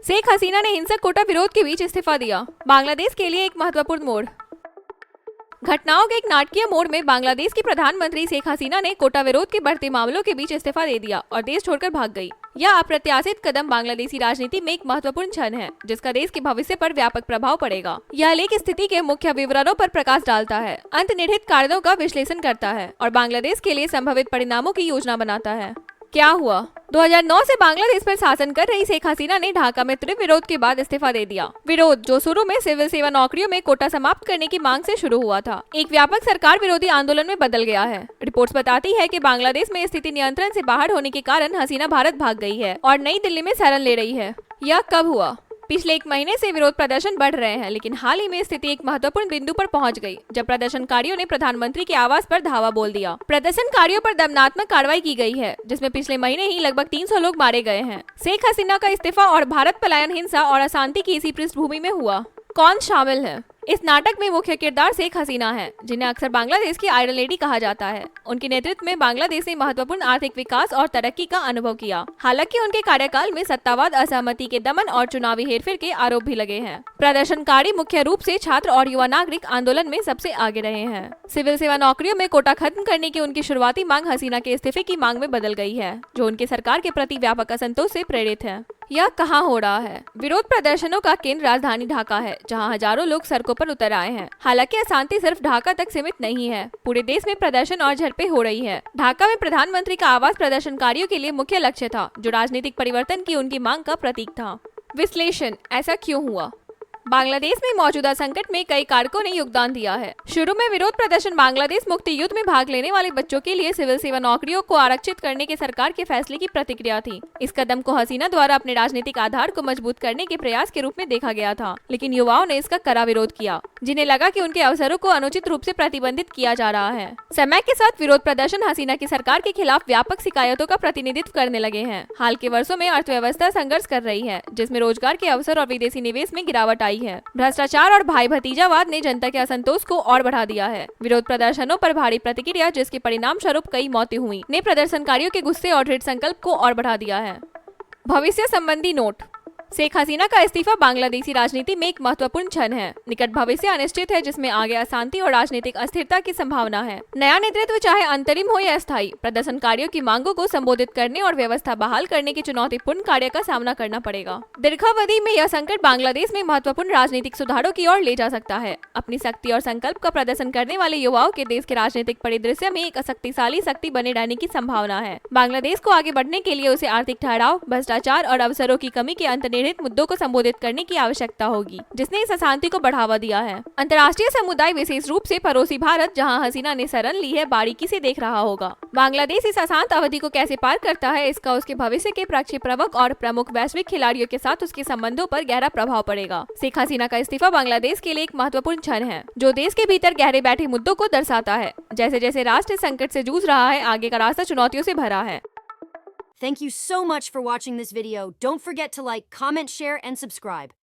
शेख हसीना ने हिंसक कोटा विरोध के बीच इस्तीफा दिया। बांग्लादेश के लिए एक महत्वपूर्ण मोड़। घटनाओं के एक नाटकीय मोड़ में बांग्लादेश की प्रधानमंत्री शेख हसीना ने कोटा विरोध के बढ़ते मामलों के बीच इस्तीफा दे दिया और देश छोड़कर भाग गई। यह अप्रत्याशित कदम बांग्लादेशी राजनीति में एक महत्वपूर्ण क्षण है, जिसका देश के भविष्य पर व्यापक प्रभाव पड़ेगा। यह लेख स्थिति के मुख्य विवरणों पर प्रकाश डालता है, अंतर्निहित कारणों का विश्लेषण करता है और बांग्लादेश के लिए संभावित परिणामों की योजना बनाता है। क्या हुआ? 2009 से बांग्लादेश पर शासन कर रही शेख हसीना ने ढाका में तीव्र विरोध के बाद इस्तीफा दे दिया। विरोध, जो शुरू में सिविल सेवा नौकरियों में कोटा समाप्त करने की मांग से शुरू हुआ था, एक व्यापक सरकार विरोधी आंदोलन में बदल गया है। रिपोर्ट्स बताती है कि बांग्लादेश में स्थिति नियंत्रण से बाहर होने के कारण हसीना भारत भाग गई है और नई दिल्ली में शरण ले रही है। यह कब हुआ? पिछले एक महीने से विरोध प्रदर्शन बढ़ रहे हैं, लेकिन हाल ही में स्थिति एक महत्वपूर्ण बिंदु पर पहुंच गई, जब प्रदर्शनकारियों ने प्रधानमंत्री के आवास पर धावा बोल दिया। प्रदर्शनकारियों पर दमनात्मक कार्रवाई की गई है, जिसमें पिछले महीने ही लगभग 300 लोग मारे गए हैं। शेख हसीना का इस्तीफा और भारत पलायन हिंसा और अशांति की इसी पृष्ठभूमि में हुआ। कौन शामिल है? इस नाटक में मुख्य किरदार शेख हसीना है, जिन्हें अक्सर बांग्लादेश की आयरन लेडी कहा जाता है। उनके नेतृत्व में बांग्लादेश ने महत्वपूर्ण आर्थिक विकास और तरक्की का अनुभव किया। हालांकि उनके कार्यकाल में सत्तावाद, असहमति के दमन और चुनावी हेरफेर के आरोप भी लगे हैं। प्रदर्शनकारी मुख्य रूप से छात्र और युवा नागरिक आंदोलन में सबसे आगे रहे हैं। सिविल सेवा नौकरियों में कोटा खत्म करने की उनकी शुरुआती मांग हसीना के इस्तीफे की मांग में बदल गई है, जो उनकी सरकार के प्रति व्यापक असंतोष से प्रेरित है। यह कहाँ हो रहा है? विरोध प्रदर्शनों का केंद्र राजधानी ढाका है, जहां हजारों लोग सड़कों पर उतर आए हैं। हालांकि अशांति सिर्फ ढाका तक सीमित नहीं है, पूरे देश में प्रदर्शन और झड़पें हो रही है। ढाका में प्रधानमंत्री का आवास प्रदर्शनकारियों के लिए मुख्य लक्ष्य था, जो राजनीतिक परिवर्तन की उनकी मांग का प्रतीक था। विश्लेषण, ऐसा क्यों हुआ? बांग्लादेश में मौजूदा संकट में कई कारकों ने योगदान दिया है। शुरू में विरोध प्रदर्शन बांग्लादेश मुक्ति युद्ध में भाग लेने वाले बच्चों के लिए सिविल सेवा नौकरियों को आरक्षित करने के सरकार के फैसले की प्रतिक्रिया थी। इस कदम को हसीना द्वारा अपने राजनीतिक आधार को मजबूत करने के प्रयास के रूप में देखा गया था, लेकिन युवाओं ने इसका कड़ा विरोध किया, जिन्हें लगा कि उनके अवसरों को अनुचित रूप से प्रतिबंधित किया जा रहा है। समय के साथ विरोध प्रदर्शन हसीना की सरकार के खिलाफ व्यापक शिकायतों का प्रतिनिधित्व करने लगे हैं। हाल के वर्षों में अर्थव्यवस्था संघर्ष कर रही है, जिसमें रोजगार के अवसर और विदेशी निवेश में गिरावट आई है। भ्रष्टाचार और भाई भतीजावाद ने जनता के असंतोष को और बढ़ा दिया है। विरोध प्रदर्शनों पर भारी प्रतिक्रिया, जिसके परिणाम स्वरूप कई मौतें हुई, ने प्रदर्शनकारियों के गुस्से और दृढ़ संकल्प को और बढ़ा दिया है। भविष्य संबंधी नोट। शेख हसीना का इस्तीफा बांग्लादेशी राजनीति में एक महत्वपूर्ण क्षण है। निकट भविष्य अनिश्चित है, जिसमें आगे अशांति और राजनीतिक अस्थिरता की संभावना है। नया नेतृत्व, चाहे अंतरिम हो या अस्थायी, प्रदर्शनकारियों की मांगों को संबोधित करने और व्यवस्था बहाल करने की चुनौतीपूर्ण कार्य का सामना करना पड़ेगा। दीर्घावधि में यह संकट बांग्लादेश में महत्वपूर्ण राजनीतिक सुधारों की ओर ले जा सकता है। अपनी शक्ति और संकल्प का प्रदर्शन करने वाले युवाओं के देश के राजनीतिक परिदृश्य में एक शक्तिशाली शक्ति बने रहने की संभावना है। बांग्लादेश को आगे बढ़ने के लिए उसे आर्थिक ठहराव, भ्रष्टाचार और अवसरों की कमी के अंतर्निहित मुद्दों को संबोधित करने की आवश्यकता होगी, जिसने इस अशांति को बढ़ावा दिया है। अंतर्राष्ट्रीय समुदाय, विशेष रूप से पड़ोसी भारत, जहां हसीना ने शरण ली है, बारीकी से देख रहा होगा। बांग्लादेश इस अशांत अवधि को कैसे पार करता है, इसका उसके भविष्य के प्रक्षेपवक और प्रमुख वैश्विक खिलाड़ियों के साथ उसके संबंधों पर गहरा प्रभाव पड़ेगा। शेख हसीना का इस्तीफा बांग्लादेश के लिए एक महत्वपूर्ण क्षण है, जो देश के भीतर गहरे बैठे मुद्दों को दर्शाता है। जैसे जैसे राष्ट्र संकट से जूझ रहा है, आगे का रास्ता चुनौतियों से भरा है। Thank you so much for watching this video. Don't forget to like, comment, share, and subscribe.